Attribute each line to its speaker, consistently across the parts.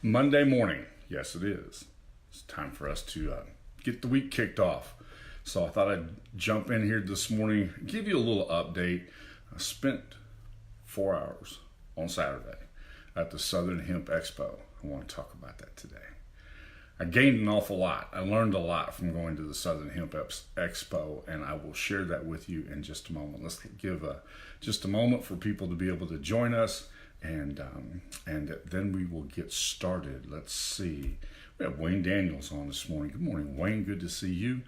Speaker 1: Monday morning. Yes, it is. It's time for us to get the week kicked off. So I thought I'd jump in here this morning, give you a little update. I spent 4 hours on Saturday at the Southern Hemp Expo. I want to talk about that today. I gained an awful lot. I learned a lot from going to the Southern Hemp Expo, and I will share that with you in just a moment. Let's give just a moment for people to be able to join us, and then we will get started. Let's see. We have Wayne Daniels on this morning. Good morning, Wayne. Good to see you.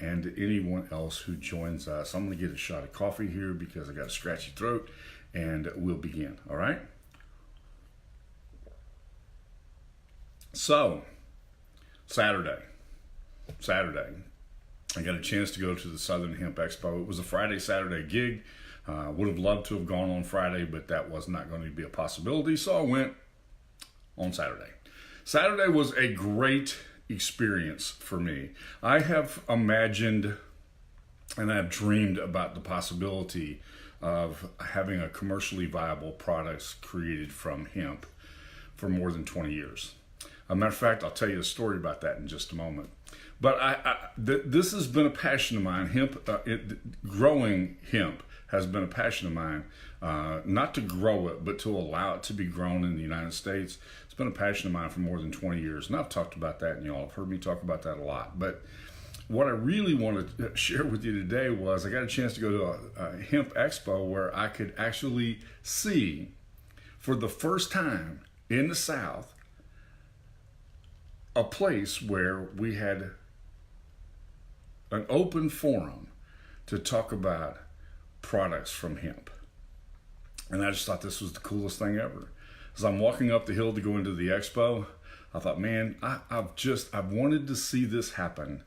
Speaker 1: And anyone else who joins us. I'm going to get a shot of coffee here because I got a scratchy throat, and we'll begin. All right? So, Saturday, I got a chance to go to the Southern Hemp Expo. It was a Friday, Saturday gig. Would have loved to have gone on Friday, but that was not going to be a possibility, so I went on Saturday. Saturday was a great experience for me. I have imagined and I've dreamed about the possibility of having a commercially viable products created from hemp for more than 20 years. As a matter of fact, I'll tell you a story about that in just a moment. But this has been a passion of mine. Growing hemp has been a passion of mine, not to grow it, but to allow it to be grown in the United States. It's been a passion of mine for more than 20 years, and I've talked about that, and y'all have heard me talk about that a lot. But what I really wanted to share with you today was I got a chance to go to a hemp expo where I could actually see, for the first time in the South, a place where we had an open forum to talk about products from hemp. And I just thought this was the coolest thing ever. As I'm walking up the hill to go into the expo, I thought, man, I've wanted to see this happen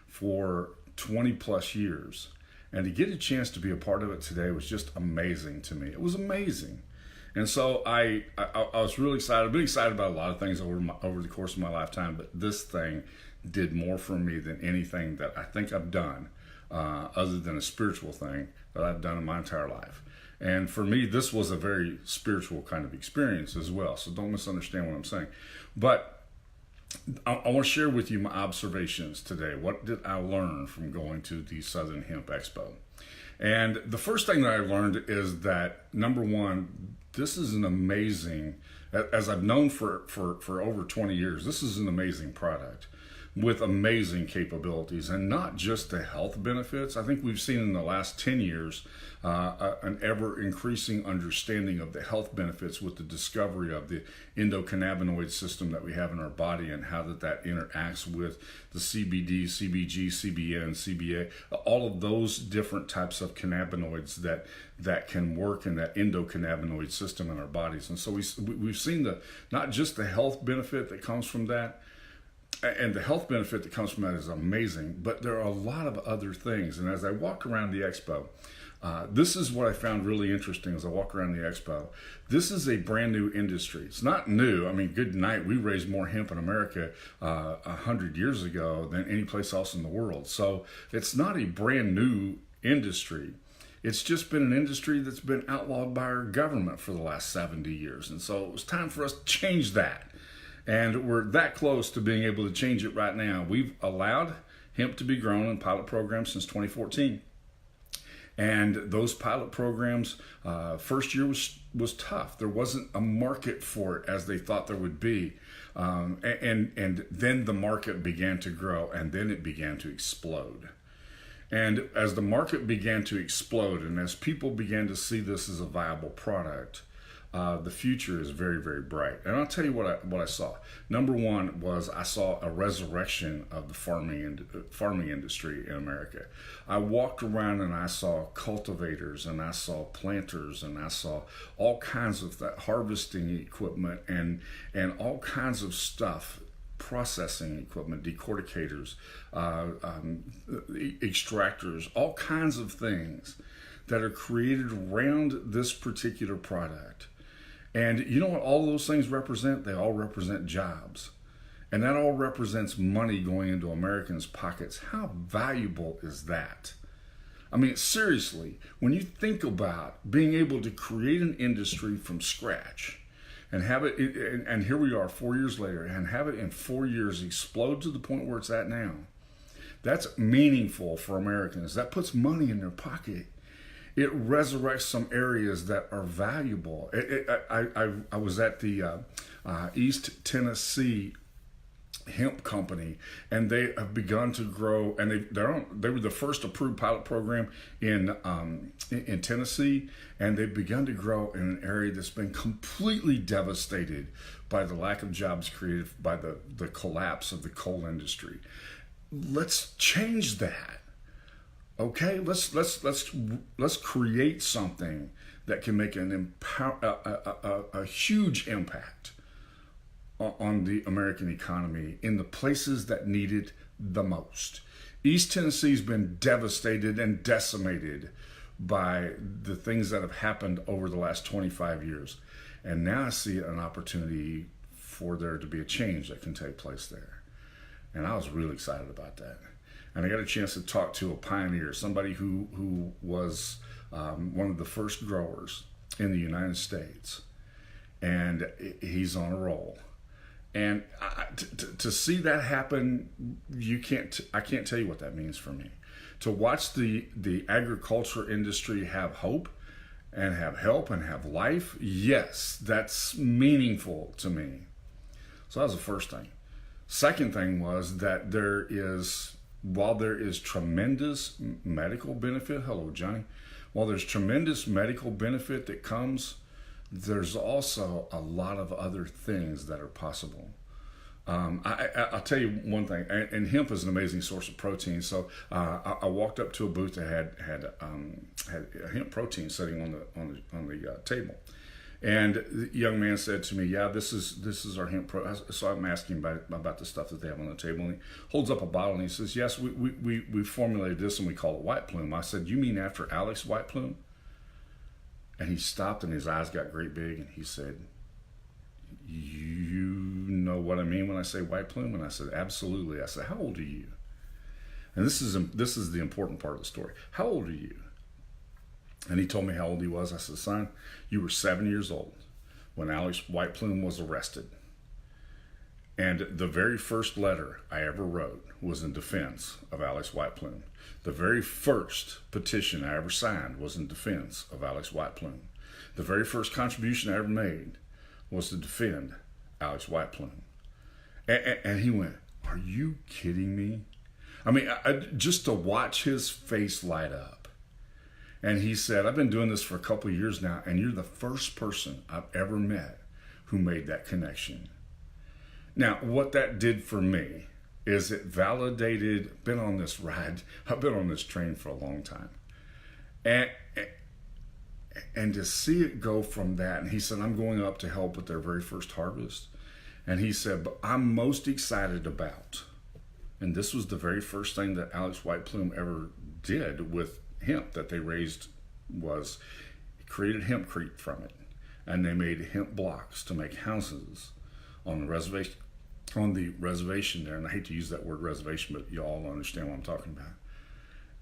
Speaker 1: for 20 plus years. And to get a chance to be a part of it today was just amazing to me. It was amazing. And so I was really excited. I've been excited about a lot of things over the course of my lifetime, but this thing did more for me than anything that I think I've done, other than a spiritual thing that I've done in my entire life. And for me, this was a very spiritual kind of experience as well. So don't misunderstand what I'm saying. But I want to share with you my observations today. What did I learn from going to the Southern Hemp Expo? And the first thing that I learned is that, number one, this is an amazing, as I've known for over 20 years, this is an amazing product with amazing capabilities, and not just the health benefits. I think we've seen in the last 10 years an ever increasing understanding of the health benefits with the discovery of the endocannabinoid system that we have in our body and how that interacts with the CBD, CBG, CBN, CBA, all of those different types of cannabinoids that can work in that endocannabinoid system in our bodies. And so we've seen not just the health benefit that comes from that, and the health benefit that comes from that is amazing, but there are a lot of other things. And as I walk around the expo, this is what I found really interesting as I walk around the expo. This is a brand new industry. It's not new. I mean, good night. We raised more hemp in America 100 years ago than any place else in the world. So it's not a brand new industry. It's just been an industry that's been outlawed by our government for the last 70 years. And so it was time for us to change that. And we're that close to being able to change it right now. We've allowed hemp to be grown in pilot programs since 2014. And those pilot programs, first year was tough. There wasn't a market for it as they thought there would be. And then the market began to grow, and then it began to explode. And as the market began to explode, and as people began to see this as a viable product, the future is very, very bright. And I'll tell you what I saw. Number one was I saw a resurrection of the farming industry in America. I walked around and I saw cultivators, and I saw planters, and I saw all kinds of that harvesting equipment and all kinds of stuff, processing equipment, decorticators, extractors, all kinds of things that are created around this particular product. And you know what all those things represent? They all represent jobs. And that all represents money going into Americans' pockets. How valuable is that? I mean, seriously, when you think about being able to create an industry from scratch and have it, and here we are 4 years later, and have it in 4 years explode to the point where it's at now. That's meaningful for Americans. That puts money in their pocket. It resurrects some areas that are valuable. I was at the East Tennessee Hemp Company, and they have begun to grow. And they were the first approved pilot program in Tennessee, and they've begun to grow in an area that's been completely devastated by the lack of jobs created by the collapse of the coal industry. Let's change that. Okay, let's create something that can make a huge impact on the American economy in the places that need it the most. East Tennessee's been devastated and decimated by the things that have happened over the last 25 years. And now I see an opportunity for there to be a change that can take place there. And I was really excited about that. And I got a chance to talk to a pioneer, somebody who was one of the first growers in the United States. And he's on a roll. And to see that happen, I can't tell you what that means for me. To watch the agriculture industry have hope and have help and have life, yes, that's meaningful to me. So that was the first thing. Second thing was that while there is tremendous medical benefit, hello, Johnny, while there's tremendous medical benefit that comes, there's also a lot of other things that are possible. I'll tell you one thing, and hemp is an amazing source of protein. So I walked up to a booth that had a hemp protein sitting on the table, and the young man said to me, "Yeah, this is our hemp protein." So I'm asking about the stuff that they have on the table, and he holds up a bottle and he says, "Yes, we formulated this and we call it White Plume." I said, "You mean after Alex White Plume?" And he stopped and his eyes got great big and he said, "You know what I mean when I say White Plume?" And I said, "Absolutely." I said, "How old are you?" And this is the important part of the story. "How old are you?" And he told me how old he was. I said, "Son, you were 7 years old when Alex White Plume was arrested. And the very first letter I ever wrote was in defense of Alex White Plume. The very first petition I ever signed was in defense of Alex White Plume. The very first contribution I ever made was to defend Alex White Plume." And he went, "Are you kidding me?" I mean, just to watch his face light up. And he said, "I've been doing this for a couple of years now, and you're the first person I've ever met who made that connection." Now, what that did for me is it validated, I've been on this train for a long time. And to see it go from that, and he said, "I'm going up to help with their very first harvest." And he said, "But I'm most excited about," and this was the very first thing that Alex White Plume ever did with hemp that they raised, was created hempcrete from it. And they made hemp blocks to make houses on the reservation there. And I hate to use that word reservation, but you all understand what I'm talking about.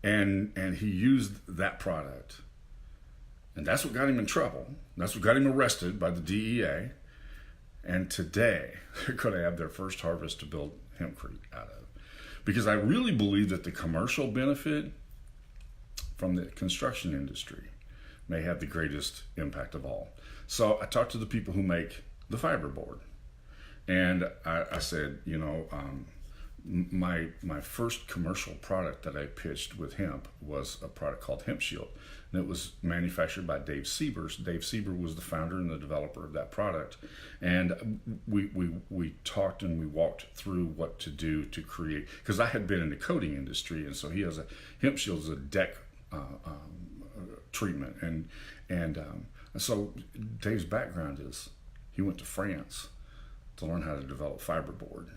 Speaker 1: And he used that product. And that's what got him in trouble. That's what got him arrested by the DEA. And today, they're going to have their first harvest to build hempcrete out of. Because I really believe that the commercial benefit from the construction industry may have the greatest impact of all. So I talked to the people who make the fiberboard. And I said, my first commercial product that I pitched with hemp was a product called Hemp Shield. And it was manufactured by Dave Sieber. Dave Sieber was the founder and the developer of that product. And we talked and we walked through what to do to create, because I had been in the coating industry, and so he has Hemp Shield is a deck treatment. And so Dave's background is he went to France to learn how to develop fiberboard.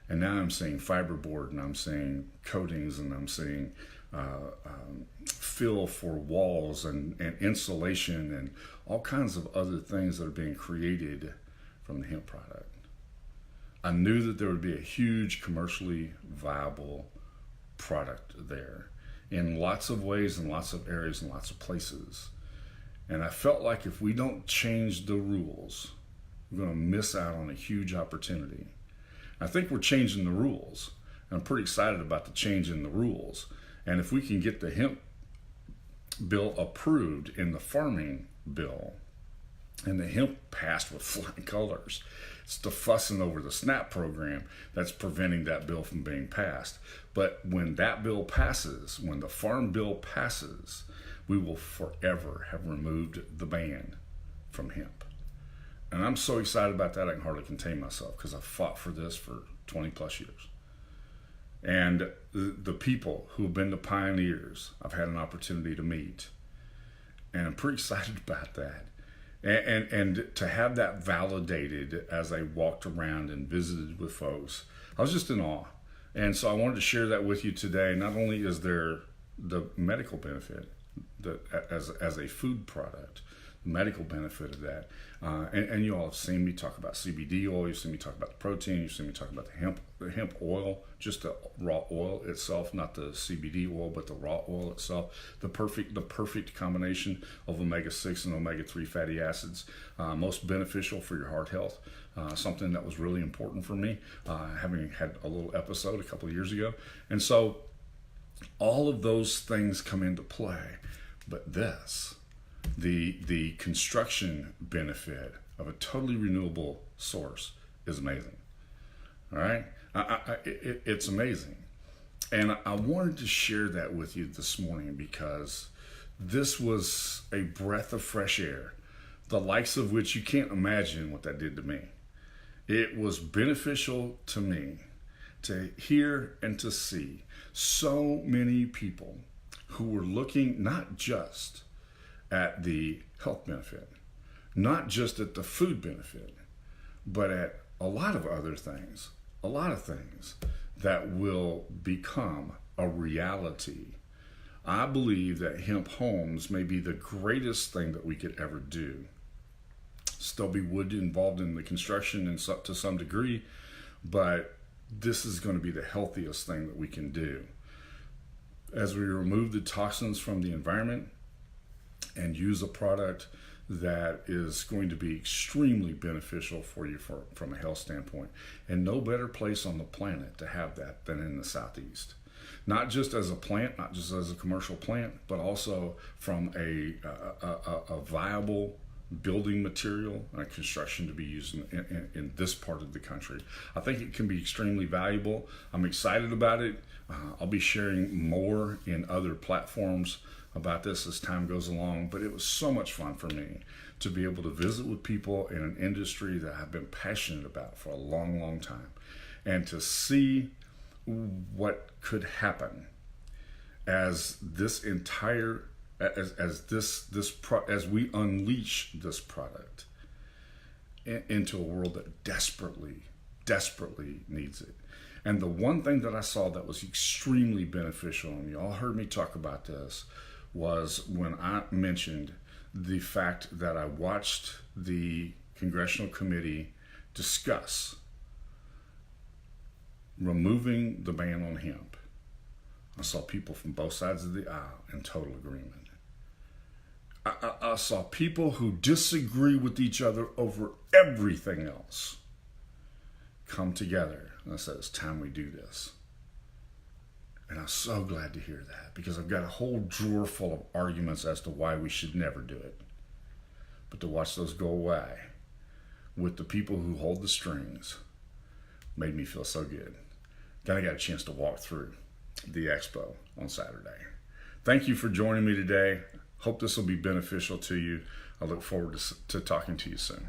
Speaker 1: And now I'm seeing fiberboard, and I'm seeing coatings, and I'm seeing fill for walls and insulation and all kinds of other things that are being created from the hemp product. I knew that there would be a huge commercially viable product there in lots of ways, in lots of areas, in lots of places. And I felt like if we don't change the rules we're going to miss out on a huge opportunity. I think we're changing the rules. I'm pretty excited about the change in the rules. And if we can get the hemp bill approved in the farming bill, and the hemp passed with flying colors, it's the fussing over the SNAP program that's preventing that bill from being passed. But when that bill passes, when the farm bill passes, we will forever have removed the ban from hemp. And I'm so excited about that I can hardly contain myself, because I've fought for this for 20 plus years. And the people who have been the pioneers, I've had an opportunity to meet. And I'm pretty excited about that. And to have that validated as I walked around and visited with folks, I was just in awe. And so I wanted to share that with you today. Not only is there the medical benefit as a food product, the medical benefit of that, and you all have seen me talk about CBD oil, you've seen me talk about the protein, you've seen me talk about the hemp oil, just the raw oil itself, not the CBD oil, but the raw oil itself, the perfect combination of omega-6 and omega-3 fatty acids, most beneficial for your heart health, something that was really important for me, having had a little episode a couple of years ago. And so all of those things come into play, but the construction benefit of a totally renewable source is amazing. All right, it's amazing, and I wanted to share that with you this morning because this was a breath of fresh air, the likes of which you can't imagine what that did to me. It was beneficial to me to hear and to see so many people who were looking not just at the health benefit, not just at the food benefit, but at a lot of other things, a lot of things that will become a reality. I believe that hemp homes may be the greatest thing that we could ever do. Still be wood involved in the construction and to some degree, but this is going to be the healthiest thing that we can do. As we remove the toxins from the environment and use a product that is going to be extremely beneficial for you from a health standpoint. And no better place on the planet to have that than in the Southeast. Not just as a plant, not just as a commercial plant, but also from a viable building material and construction to be used in this part of the country. I think it can be extremely valuable. I'm excited about it. I'll be sharing more in other platforms about this as time goes along, but it was so much fun for me to be able to visit with people in an industry that I've been passionate about for a long, long time, and to see what could happen as this entire as we unleash this product into a world that desperately needs it. And the one thing that I saw that was extremely beneficial, and you all heard me talk about this, was when I mentioned the fact that I watched the congressional committee discuss removing the ban on hemp. I saw people from both sides of the aisle in total agreement. I saw people who disagree with each other over everything else come together. And I said, it's time we do this. And I'm so glad to hear that, because I've got a whole drawer full of arguments as to why we should never do it. But to watch those go away with the people who hold the strings made me feel so good. Then I got a chance to walk through the expo on Saturday. Thank you for joining me today. Hope this will be beneficial to you. I look forward to talking to you soon.